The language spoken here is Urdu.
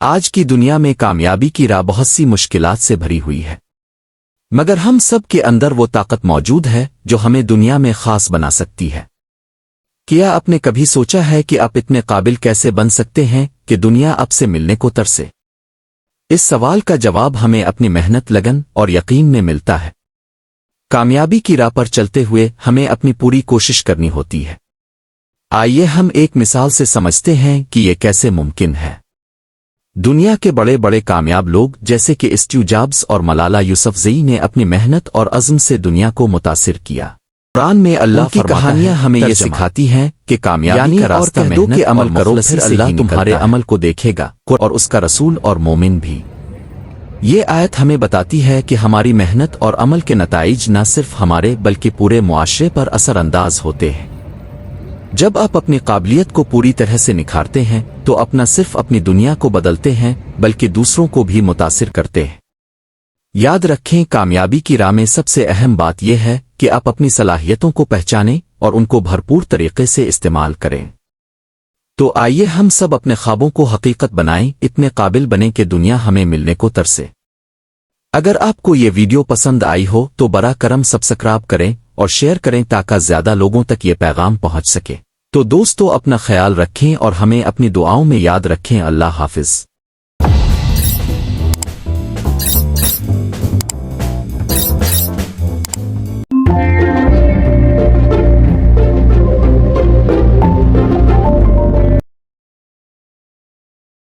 آج کی دنیا میں کامیابی کی راہ بہت سی مشکلات سے بھری ہوئی ہے، مگر ہم سب کے اندر وہ طاقت موجود ہے جو ہمیں دنیا میں خاص بنا سکتی ہے۔ کیا آپ نے کبھی سوچا ہے کہ آپ اتنے قابل کیسے بن سکتے ہیں کہ دنیا آپ سے ملنے کو ترسے؟ اس سوال کا جواب ہمیں اپنی محنت، لگن اور یقین میں ملتا ہے۔ کامیابی کی راہ پر چلتے ہوئے ہمیں اپنی پوری کوشش کرنی ہوتی ہے۔ آئیے ہم ایک مثال سے سمجھتے ہیں کہ یہ کیسے ممکن ہے۔ دنیا کے بڑے بڑے کامیاب لوگ جیسے کہ اسٹیو جابز اور ملالہ یوسفزئی نے اپنی محنت اور عزم سے دنیا کو متاثر کیا۔ قرآن میں اللہ کی کہانیاں ہمیں یہ سکھاتی ہیں کہ کامیابی کا راستہ محنت کے عمل کرو، پھر اللہ تمہارے عمل کو دیکھے گا اور اس کا رسول اور مومن بھی۔ یہ آیت ہمیں بتاتی ہے کہ ہماری محنت اور عمل کے نتائج نہ صرف ہمارے بلکہ پورے معاشرے پر اثر انداز ہوتے ہیں۔ جب آپ اپنی قابلیت کو پوری طرح سے نکھارتے ہیں تو اپنا صرف اپنی دنیا کو بدلتے ہیں بلکہ دوسروں کو بھی متاثر کرتے ہیں۔ یاد رکھیں، کامیابی کی راہ میں سب سے اہم بات یہ ہے کہ آپ اپنی صلاحیتوں کو پہچانیں اور ان کو بھرپور طریقے سے استعمال کریں۔ تو آئیے ہم سب اپنے خوابوں کو حقیقت بنائیں، اتنے قابل بنیں کہ دنیا ہمیں ملنے کو ترسے۔ اگر آپ کو یہ ویڈیو پسند آئی ہو تو براہ کرم سبسکرائب کریں اور شیئر کریں تاکہ زیادہ لوگوں تک یہ پیغام پہنچ سکے۔ تو دوستو، اپنا خیال رکھیں اور ہمیں اپنی دعاؤں میں یاد رکھیں۔ اللہ حافظ۔